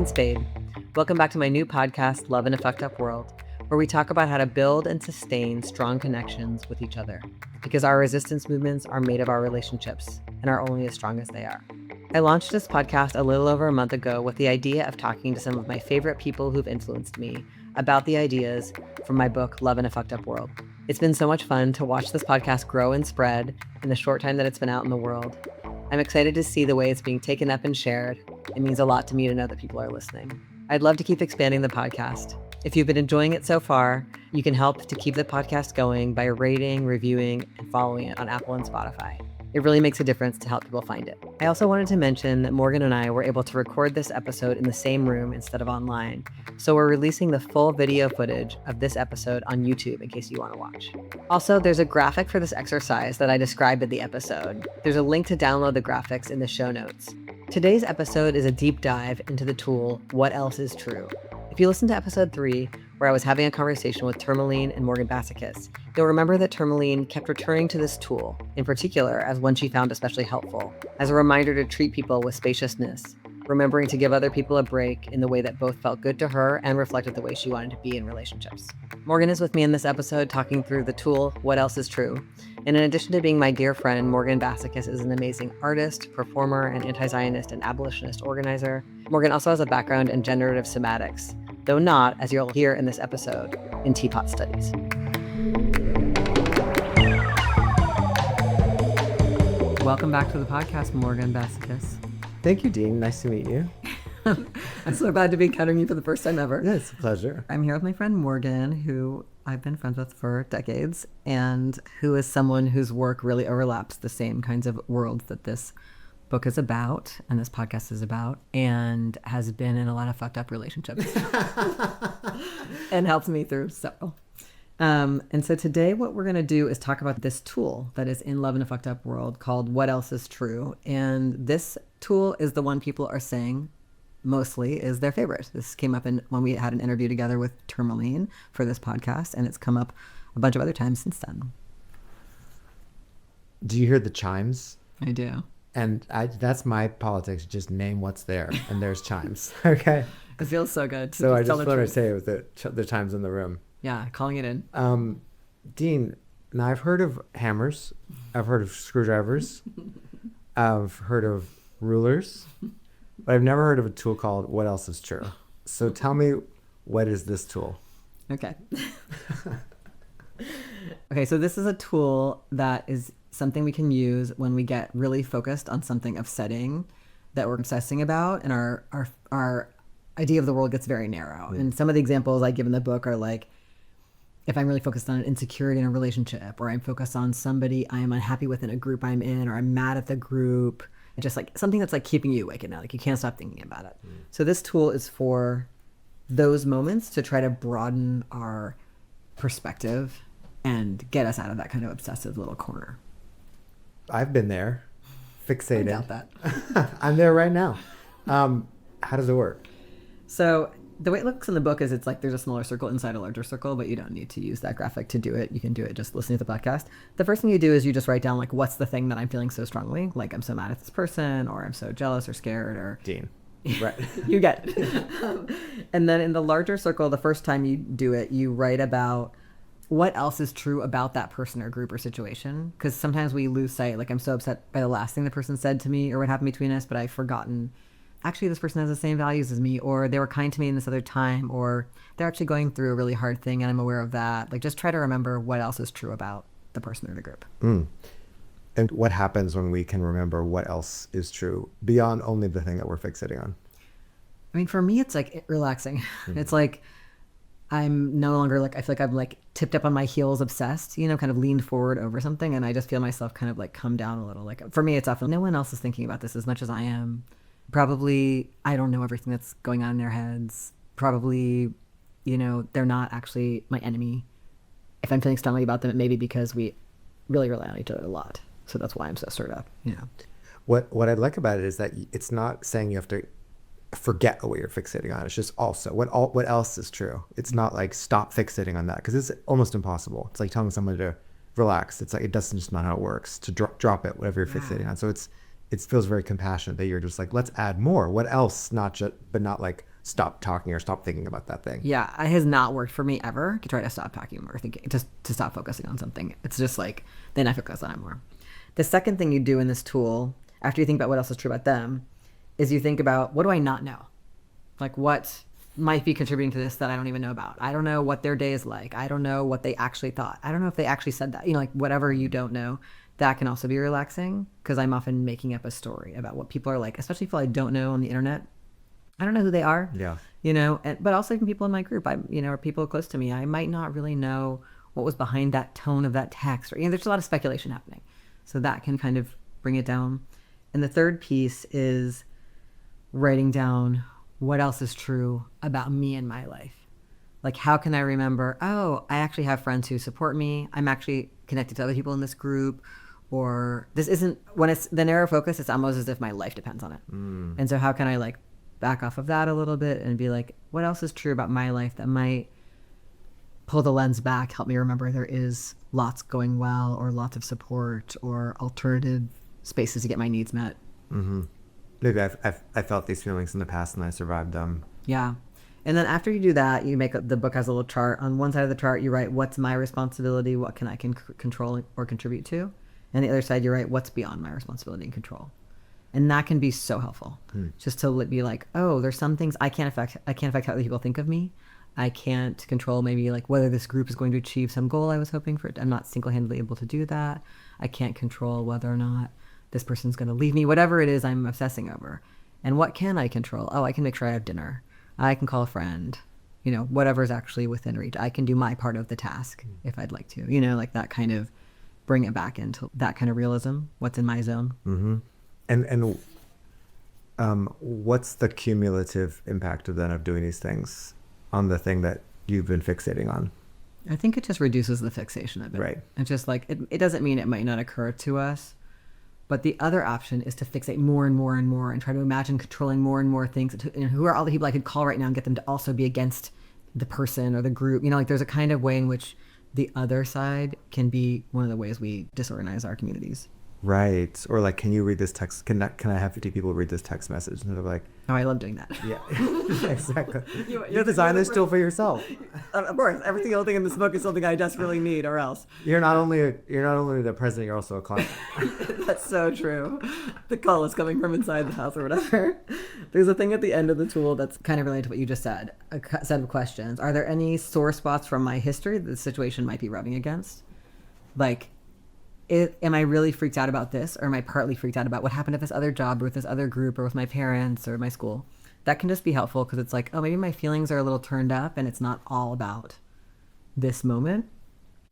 Dean Spade. Welcome back to my new podcast, Love in a Fucked Up World, where we talk about how to build and sustain strong connections with each other, because our resistance movements are made of our relationships and are only as strong as they are. I launched this podcast a little over a month ago with the idea of talking to some of my favorite people who've influenced me about the ideas from my book, Love in a Fucked Up World. It's been so much fun to watch this podcast grow and spread in the short time that it's been out in the world. I'm excited to see the way it's being taken up and shared. It means a lot to me to know that people are listening. I'd love to keep expanding the podcast. If you've been enjoying it so far, you can help to keep the podcast going by rating, reviewing, and following it on Apple and Spotify. It really makes a difference to help people find it. I also wanted to mention that Morgan and I were able to record this episode in the same room instead of online. So we're releasing the full video footage of this episode on YouTube in case you want to watch. Also, there's a graphic for this exercise that I described in the episode. There's a link to download the graphics in the show notes. Today's episode is a deep dive into the tool, What Else Is True? If you listen to episode 3, where I was having a conversation with Tourmaline and Morgan Bassichis, you'll remember that Tourmaline kept returning to this tool, in particular as one she found especially helpful, as a reminder to treat people with spaciousness, remembering to give other people a break in the way that both felt good to her and reflected the way she wanted to be in relationships. Morgan is with me in this episode talking through the tool, What Else Is True? And in addition to being my dear friend, Morgan Bassichis is an amazing artist, performer, and anti-Zionist and abolitionist organizer. Morgan also has a background in generative somatics, though not, as you'll hear in this episode, in teapot studies. Welcome back to the podcast, Morgan Bassichis. Thank you, Dean. Nice to meet you. I'm so glad to be encountering you for the first time ever. Yeah, it's a pleasure. I'm here with my friend Morgan, who I've been friends with for decades, and who is someone whose work really overlaps the same kinds of worlds that this book is about and this podcast is about, and has been in a lot of fucked up relationships and helped me through several. And so today what we're going to do is talk about this tool that is in Love in a Fucked Up World called What Else Is True? And this tool is the one people are saying mostly is their favorite. This came up when we had an interview together with Tourmaline for this podcast, and it's come up a bunch of other times since then. Do you hear the chimes? I do. And that's my politics. Just name what's there, and there's chimes. Okay. It feels so good. So I just want to say it with the chimes in the room. Yeah, calling it in. Dean, now I've heard of hammers. I've heard of screwdrivers. I've heard of rulers. But I've never heard of a tool called What Else Is True? So tell me, what is this tool? Okay. Okay, so this is a tool that is something we can use when we get really focused on something upsetting that we're obsessing about, and our idea of the world gets very narrow. And some of the examples I give in the book are like, if I'm really focused on an insecurity in a relationship, or I'm focused on somebody I'm unhappy with in a group I'm in, or I'm mad at the group, just like something that's like keeping you awake at night, like you can't stop thinking about it. So this tool is for those moments to try to broaden our perspective and get us out of that kind of obsessive little corner. I've been there, fixated. I doubt that. I'm there right now. How does it work? So the way it looks in the book is it's like there's a smaller circle inside a larger circle, but you don't need to use that graphic to do it. You can do it just listening to the podcast. The first thing you do is you just write down like, what's the thing that I'm feeling so strongly? Like I'm so mad at this person, or I'm so jealous or scared, or Dean. Right. You get it. And then in the larger circle, the first time you do it, you write about what else is true about that person or group or situation. Because sometimes we lose sight. Like I'm so upset by the last thing the person said to me or what happened between us, but I've forgotten actually this person has the same values as me, or they were kind to me in this other time, or they're actually going through a really hard thing and I'm aware of that. Like just try to remember what else is true about the person or the group. And what happens when we can remember what else is true beyond only the thing that we're fixating on? I mean, for me, it's like relaxing. It's like I'm no longer like, I feel like I'm like tipped up on my heels, obsessed, you know, kind of leaned forward over something. And I just feel myself kind of like come down a little. Like for me, it's often no one else is thinking about this as much as I am. Probably I don't know everything that's going on in their heads. Probably, you know, they're not actually my enemy. If I'm feeling strongly about them, it may be because we really rely on each other a lot. So that's why I'm so stirred up, you know. What I like about it is that it's not saying you have to forget what you're fixating on. It's just also what else is true. It's not like stop fixating on that, because it's almost impossible. It's like telling someone to relax. It's like it doesn't just not how it works to drop it, whatever you're fixating on. So it feels very compassionate that you're just like, let's add more. What else? But not like stop talking or stop thinking about that thing. Yeah, it has not worked for me ever to try to stop talking or thinking, just to stop focusing on something. It's just like, then I focus on it more. The second thing you do in this tool, after you think about what else is true about them, is you think about, what do I not know? Like, what might be contributing to this that I don't even know about? I don't know what their day is like. I don't know what they actually thought. I don't know if they actually said that. You know, like whatever you don't know, that can also be relaxing, because I'm often making up a story about what people are like, especially people I don't know on the internet. I don't know who they are. Yeah. You know, but also even people in my group, or people close to me, I might not really know what was behind that tone of that text. Or, there's a lot of speculation happening. So that can kind of bring it down. And the third piece is writing down what else is true about me in my life. Like, how can I remember, oh, I actually have friends who support me. I'm actually connected to other people in this group. Or this isn't, when it's the narrow focus, it's almost as if my life depends on it. And so how can I like back off of that a little bit and be like, what else is true about my life that might pull the lens back, help me remember there is lots going well, or lots of support, or alternative spaces to get my needs met. Maybe I felt these feelings in the past and I survived them. Yeah. And then after you do that, you make the book has a little chart. On one side of the chart, you write, what's my responsibility? What can I control or contribute to? And the other side, you write, what's beyond my responsibility and control? And that can be so helpful. Just to be like, oh, there's some things I can't affect. I can't affect how other people think of me. I can't control maybe like whether this group is going to achieve some goal I was hoping for. I'm not single-handedly able to do that. I can't control whether or not this person's going to leave me, whatever it is I'm obsessing over. And what can I control? Oh, I can make sure I have dinner. I can call a friend, whatever's actually within reach. I can do my part of the task if I'd like to, like that kind of bring it back into that kind of realism. What's in my zone. And what's the cumulative impact of doing these things on the thing that you've been fixating on? I think it just reduces the fixation of it. Right. It's just like, it doesn't mean it might not occur to us, but the other option is to fixate more and more and more and try to imagine controlling more and more things. And who are all the people I could call right now and get them to also be against the person or the group? Like there's a kind of way in which the other side can be one of the ways we disorganize our communities. Right. Or like, can you read this text? Can I have 50 people read this text message? And they're like, oh, I love doing that. Yeah, exactly. You design this tool for yourself. Of course, every single thing in this book is something I desperately need, or else. You're not only the president, you're also a client. That's so true. The call is coming from inside the house or whatever. There's a thing at the end of the tool that's kind of related to what you just said. A set of questions. Are there any sore spots from my history that the situation might be rubbing against? Like, am I really freaked out about this, or am I partly freaked out about what happened at this other job or with this other group or with my parents or my school? That can just be helpful, because it's like, oh, maybe my feelings are a little turned up and it's not all about this moment.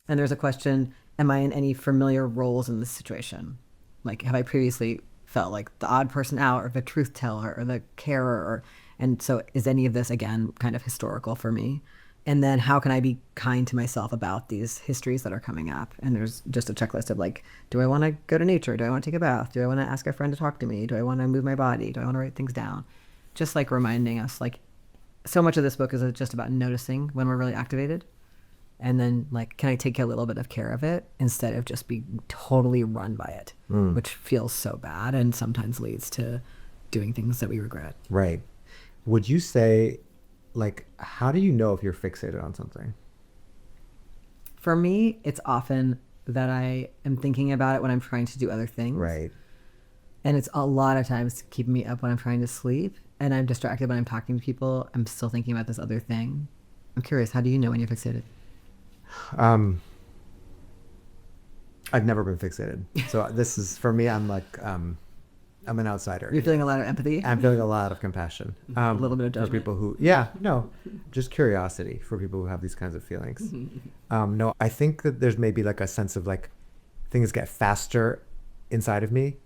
And there's a question, am I in any familiar roles in this situation? Like, have I previously felt like the odd person out or the truth teller or the carer? And so is any of this, again, kind of historical for me? And then how can I be kind to myself about these histories that are coming up? And there's just a checklist of like, do I want to go to nature? Do I want to take a bath? Do I want to ask a friend to talk to me? Do I want to move my body? Do I want to write things down? Just like reminding us, like, so much of this book is just about noticing when we're really activated. And then like, can I take a little bit of care of it instead of just be totally run by it, which feels so bad and sometimes leads to doing things that we regret. Right. Would you say, like, how do you know if you're fixated on something? For me, it's often that I am thinking about it when I'm trying to do other things. Right. And it's a lot of times keeping me up when I'm trying to sleep, and I'm distracted when I'm talking to people. I'm still thinking about this other thing. I'm curious, how do you know when you're fixated? I've never been fixated. So this is, for me, I'm like, I'm an outsider. You're feeling a lot of empathy? I'm feeling a lot of compassion. A little bit of judgment. For people who, just curiosity for people who have these kinds of feelings. No, I think that there's maybe like a sense of like things get faster inside of me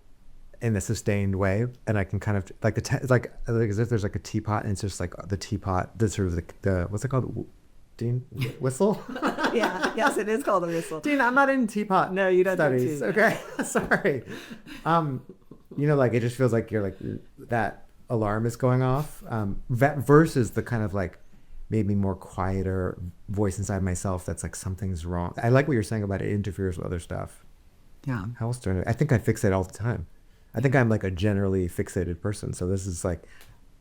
in a sustained way, and I can kind of like like as if there's like a teapot, and it's just like the teapot, the sort of the what's it called? Dean, whistle? Yeah, yes, it is called a whistle. Dean, I'm not in teapot. No, you don't studies. Okay, sorry. Like it just feels like you're like that alarm is going off. Versus the kind of like maybe more quieter voice inside myself that's like something's wrong. I like what you're saying about it interferes with other stuff. Yeah. How else do I think I fixate all the time. I think I'm like a generally fixated person. So this is like,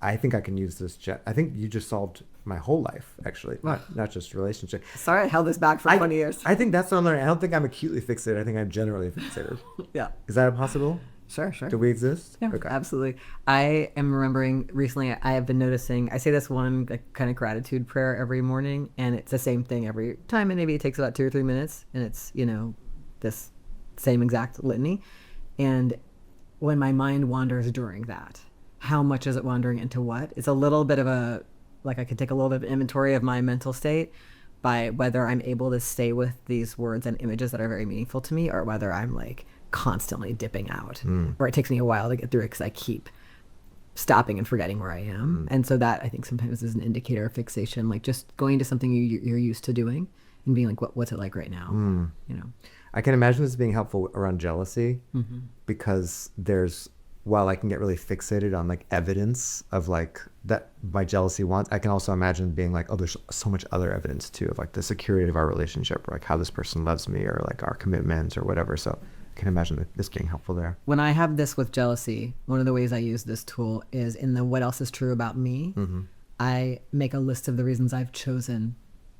I think I can use this. I think you just solved my whole life, actually, not just relationship. Sorry, I held this back for 20 years. I think that's what I'm learning. I don't think I'm acutely fixated. I think I'm generally fixated. Yeah. Is that possible? Sure. Do we exist? Yeah, Okay. absolutely. I am remembering recently, I have been noticing, I say this one kind of gratitude prayer every morning, and it's the same thing every time, and maybe it takes about 2 or 3 minutes, and it's, this same exact litany. And when my mind wanders during that, how much is it wandering into what? It's a little bit of I could take a little bit of inventory of my mental state by whether I'm able to stay with these words and images that are very meaningful to me, or whether I'm like constantly dipping out, or it takes me a while to get through it because I keep stopping and forgetting where I am. And so that, I think, sometimes is an indicator of fixation, like just going to something you're used to doing and being like, what's it like right now? I can imagine this being helpful around jealousy, because while I can get really fixated on like evidence of like that my jealousy wants, I can also imagine being like, oh, there's so much other evidence too of like the security of our relationship, or like how this person loves me, or like our commitments or whatever. So I can imagine this being helpful there. When I have this with jealousy, one of the ways I use this tool is in the what else is true about me. I make a list of the reasons I've chosen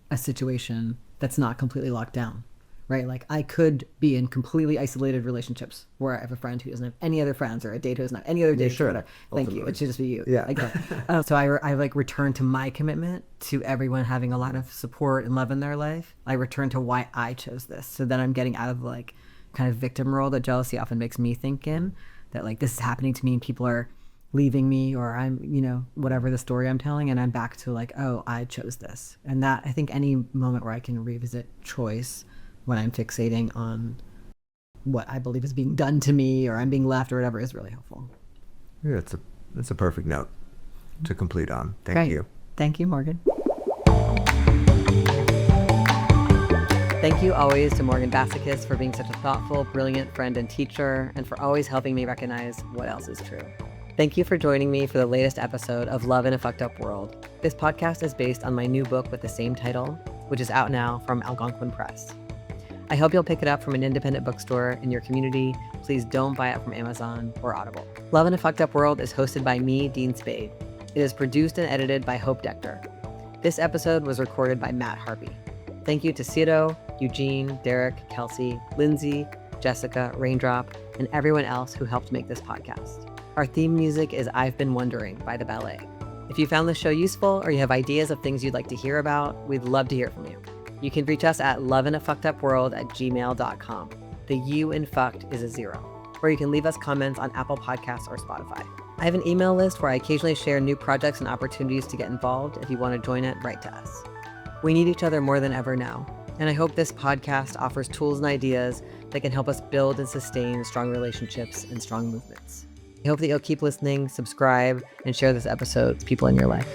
a situation that's not completely locked down. Right? Like I could be in completely isolated relationships where I have a friend who doesn't have any other friends, or a date who doesn't have any other dates. Sure. Thank Ultimately. you. It should just be you. Yeah. Like that. So I like return to my commitment to everyone having a lot of support and love in their life. I return to why I chose this. So then I'm getting out of like kind of victim role that jealousy often makes me think in, that like this is happening to me and people are leaving me, or I'm, whatever the story I'm telling, and I'm back to like, oh, I chose this. And that, I think any moment where I can revisit choice when I'm fixating on what I believe is being done to me, or I'm being left, or whatever, is really helpful. Yeah, that's a perfect note to complete on. Thank you. Thank you, Morgan. Thank you always to Morgan Bassichis for being such a thoughtful, brilliant friend and teacher, and for always helping me recognize what else is true. Thank you for joining me for the latest episode of Love in a Fucked Up World. This podcast is based on my new book with the same title, which is out now from Algonquin Press. I hope you'll pick it up from an independent bookstore in your community. Please don't buy it from Amazon or Audible. Love in a Fucked Up World is hosted by me, Dean Spade. It is produced and edited by Hope Dector. This episode was recorded by Matt Harvey. Thank you to Cito, Eugene, Derek, Kelsey, Lindsay, Jessica, Raindrop, and everyone else who helped make this podcast. Our theme music is I've Been Wondering by The Ballet. If you found this show useful, or you have ideas of things you'd like to hear about, we'd love to hear from you. You can reach us at loveinafuckedupworld@gmail.com. The U in fucked is a 0. Or you can leave us comments on Apple Podcasts or Spotify. I have an email list where I occasionally share new projects and opportunities to get involved. If you want to join it, write to us. We need each other more than ever now, and I hope this podcast offers tools and ideas that can help us build and sustain strong relationships and strong movements. I hope that you'll keep listening, subscribe, and share this episode with people in your life.